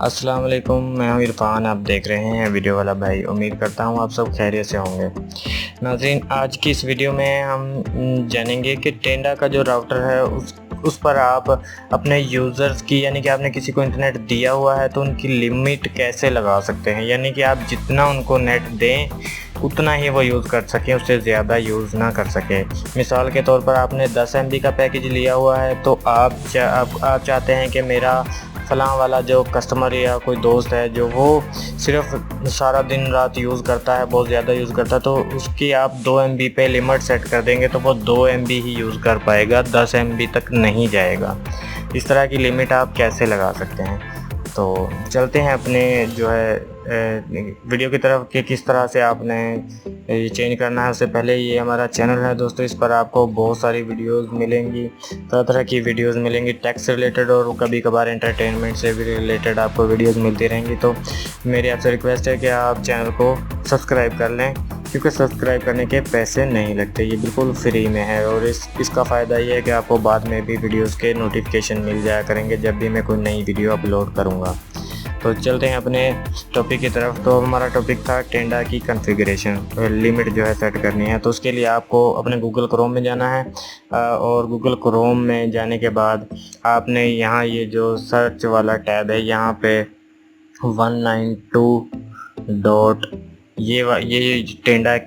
अस्सलाम वालेकुम, मैं हूं इरफान। आप देख रहे हैं वीडियो वाला भाई। उम्मीद करता हूं आप सब खैरियत से होंगे। नाज़रीन, आज की इस वीडियो में हम जानेंगे कि टेंडा का जो राउटर है उस पर आप अपने यूज़र्स की, यानी कि आपने किसी को इंटरनेट दिया हुआ है तो उनकी लिमिट कैसे लगा सकते हैं। यानी कि आप जितना उनको नेट दें उतना ही वो यूज़ कर सकें, उससे ज़्यादा यूज़ ना कर सकें। मिसाल के तौर पर आपने 10 MB का पैकेज लिया हुआ है तो आप चाहते हैं कि मेरा फ़लाँ वाला जो कस्टमर या कोई दोस्त है जो वो सिर्फ सारा दिन रात यूज़ करता है, बहुत ज़्यादा यूज़ करता है, तो उसकी आप 2 MB पे लिमिट सेट कर देंगे तो वो 2 MB ही यूज़ कर पाएगा, 10 MB तक नहीं जाएगा। इस तरह की लिमिट आप कैसे लगा सकते हैं। तो चलते हैं अपने जो है वीडियो की तरफ कि किस तरह से आपने ये चेंज करना है। उससे पहले ये हमारा चैनल है दोस्तों, इस पर आपको बहुत सारी वीडियोस मिलेंगी, तरह तरह की वीडियोस मिलेंगी, टैक्स से रिलेटेड और कभी कभार एंटरटेनमेंट से भी रिलेटेड आपको वीडियोस मिलती रहेंगी। तो मेरी आपसे रिक्वेस्ट है कि आप चैनल को सब्सक्राइब कर लें, क्योंकि सब्सक्राइब करने के पैसे नहीं लगते, ये बिल्कुल फ्री में है। और इसका फ़ायदा ये है कि आपको बाद में भी वीडियोस के नोटिफिकेशन मिल जाया करेंगे जब भी मैं कोई नई वीडियो अपलोड करूँगा। तो चलते हैं अपने टॉपिक की तरफ। तो हमारा टॉपिक था टेंडा की कॉन्फ़िगरेशन, लिमिट जो है सेट करनी है। तो उसके लिए आपको अपने गूगल क्रोम में जाना है और गूगल क्रोम में जाने के बाद आपने यहाँ ये जो सर्च वाला टैब है यहाँ पे 192 डॉट ये टेंडा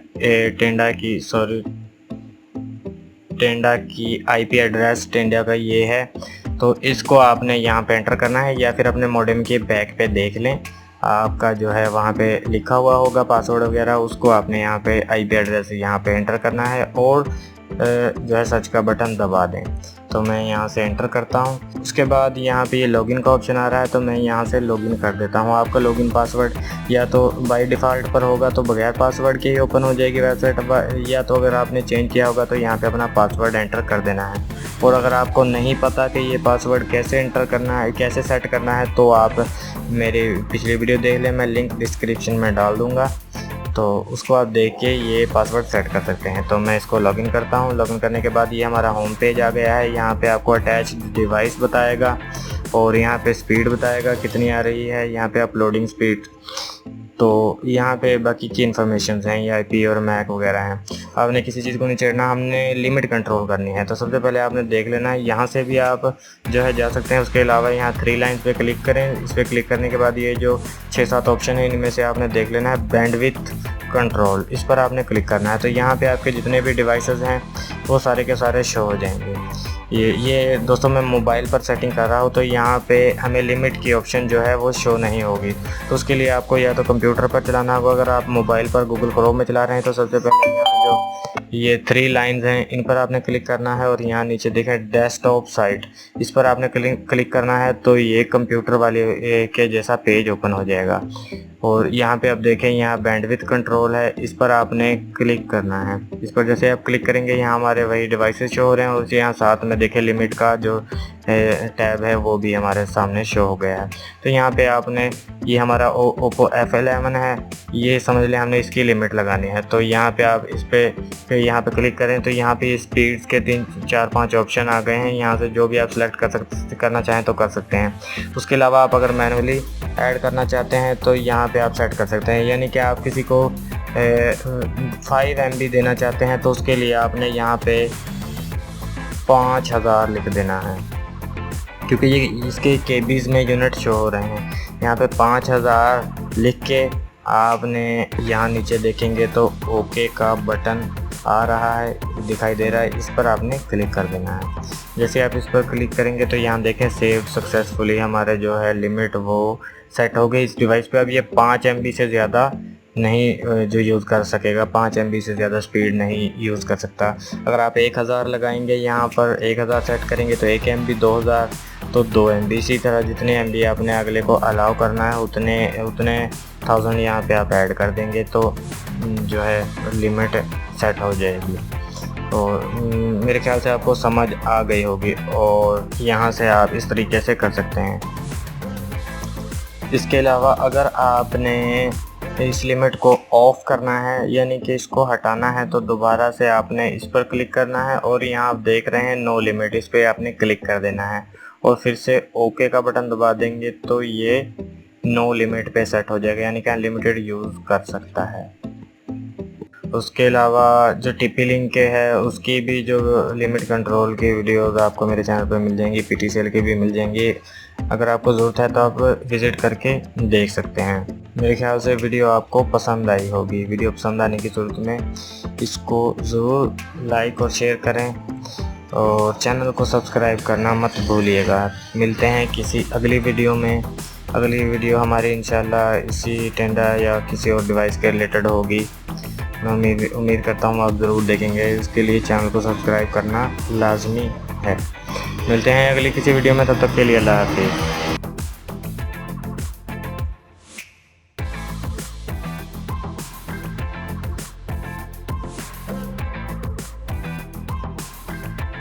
की IP एड्रेस टेंडा का ये है। तो इसको आपने यहाँ पे एंटर करना है, या फिर अपने मॉडेम के बैक पे देख लें, आपका जो है वहाँ पे लिखा हुआ होगा पासवर्ड वगैरह, उसको आपने यहाँ पे IP एड्रेस यहाँ पे एंटर करना है और जो है सर्च का बटन दबा दें। तो मैं यहाँ से एंटर करता हूँ। उसके बाद यहाँ पे ये लॉगिन का ऑप्शन आ रहा है, तो मैं यहाँ से लॉगिन कर देता हूँ। आपका लॉगिन पासवर्ड या तो बाय डिफ़ॉल्ट पर होगा तो बगैर पासवर्ड के ही ओपन हो जाएगी वेबसाइट, या तो अगर आपने चेंज किया होगा तो यहाँ पे अपना पासवर्ड एंटर कर देना है। और अगर आपको नहीं पता कि ये पासवर्ड कैसे एंटर करना है, कैसे सेट करना है, तो आप मेरी पिछली वीडियो देख लें, मैं लिंक डिस्क्रिप्शन में डाल दूँगा, तो उसको आप देख के ये पासवर्ड सेट कर सकते हैं। तो मैं इसको लॉगिन करता हूँ। लॉगिन करने के बाद ये हमारा होम पेज आ गया है। यहाँ पे आपको अटैच डिवाइस बताएगा और यहाँ पे स्पीड बताएगा कितनी आ रही है, यहाँ पे अपलोडिंग स्पीड, तो यहाँ पे बाकी की इन्फॉर्मेशन हैं, ये IP और मैक वगैरह हैं। आपने किसी चीज़ को नहीं छेड़ना, हमने लिमिट कंट्रोल करनी है। तो सबसे पहले आपने देख लेना है, यहाँ से भी आप जो है जा सकते हैं। उसके अलावा यहाँ 3 लाइन्स पे क्लिक करें। इस पर क्लिक करने के बाद ये जो 6-7 ऑप्शन है इनमें से आपने देख लेना है बैंडविड्थ कंट्रोल, इस पर आपने क्लिक करना है। तो यहाँ पे आपके जितने भी डिवाइसेस हैं वो सारे के सारे शो हो जाएंगे। ये दोस्तों मैं मोबाइल पर सेटिंग कर रहा हूँ, तो यहाँ पे हमें लिमिट की ऑप्शन जो है वो शो नहीं होगी। तो उसके लिए आपको या तो कंप्यूटर पर चलाना होगा। अगर आप मोबाइल पर गूगल क्रोम में चला रहे हैं तो सबसे पहले यहाँ जो ये 3 लाइन्स हैं इन पर आपने क्लिक करना है और यहाँ नीचे देखें डेस्कटॉप साइट, इस पर आपने क्लिक करना है। तो ये कंप्यूटर वाले के जैसा पेज ओपन हो जाएगा। और यहाँ पे आप देखें यहाँ बैंडविड्थ कंट्रोल है, इस पर आपने क्लिक करना है। इस पर जैसे आप क्लिक करेंगे यहाँ हमारे वही डिवाइसेस शो हो रहे हैं और यहाँ साथ में देखें लिमिट का जो टैब है वो भी हमारे सामने शो हो गया है। तो यहाँ पे आपने ये हमारा ओप्पो F11 है, ये समझ लें हमने इसकी लिमिट लगानी है। तो यहाँ पे आप इस पर यहाँ पे क्लिक करें तो यहाँ पे स्पीड्स के 3-4-5 ऑप्शन आ गए हैं। यहाँ से जो भी आप सिलेक्ट करना चाहें तो कर सकते हैं। उसके अलावा आप अगर मैनुअली ऐड करना चाहते हैं तो यहाँ पे आप सेट कर सकते हैं। यानी कि आप किसी को 5 MB देना चाहते हैं तो उसके लिए आपने यहाँ पे 5000 लिख देना है, क्योंकि ये इसके KBs में यूनिट शो हो रहे हैं। यहाँ पे 5000 लिख के आपने यहाँ नीचे देखेंगे तो ओके का बटन आ रहा है, दिखाई दे रहा है, इस पर आपने क्लिक कर देना है। जैसे आप इस पर क्लिक करेंगे तो यहाँ देखें सेव सक्सेसफुली, हमारे जो है लिमिट वो सेट हो गई इस डिवाइस पे। अब ये 5 MB से ज़्यादा नहीं जो यूज़ कर सकेगा, 5 MB से ज़्यादा स्पीड नहीं यूज़ कर सकता। अगर आप 1000 लगाएंगे, यहाँ पर 1000 सेट करेंगे तो 1 MB, 2000 तो 2 MB। इसी तरह जितने MB आपने अगले को अलाउ करना है उतने 1000 यहाँ पे आप ऐड कर देंगे तो जो है लिमिट सेट हो जाएगी। तो मेरे ख्याल से आपको समझ आ गई होगी और यहाँ से आप इस तरीके से कर सकते हैं। इसके अलावा अगर आपने इस लिमिट को ऑफ़ करना है, यानी कि इसको हटाना है, तो दोबारा से आपने इस पर क्लिक करना है और यहाँ आप देख रहे हैं नो लिमिट, इस पर आपने क्लिक कर देना है और फिर से ओके का बटन दबा देंगे तो ये नो लिमिट पे सेट हो जाएगा, यानी कि अनलिमिटेड यूज़ कर सकता है। उसके अलावा जो टीपी लिंक के है उसकी भी जो लिमिट कंट्रोल की वीडियोस आपको मेरे चैनल पर मिल जाएंगी, पीटीसीएल की भी मिल जाएंगी। अगर आपको ज़रूरत है तो आप विज़िट करके देख सकते हैं। मेरे ख्याल से वीडियो आपको पसंद आई होगी। वीडियो पसंद आने की सूरत में इसको ज़रूर लाइक और शेयर करें और चैनल को सब्सक्राइब करना मत भूलिएगा। मिलते हैं किसी अगली वीडियो में। अगली वीडियो हमारी इंशाल्लाह इसी टेंडा या किसी और डिवाइस के रिलेटेड होगी। मैं उम्मीद करता हूँ आप ज़रूर देखेंगे। इसके लिए चैनल को सब्सक्राइब करना लाजमी है। मिलते हैं अगली किसी वीडियो में, तब तक के लिए अल्लाह हाफिज़।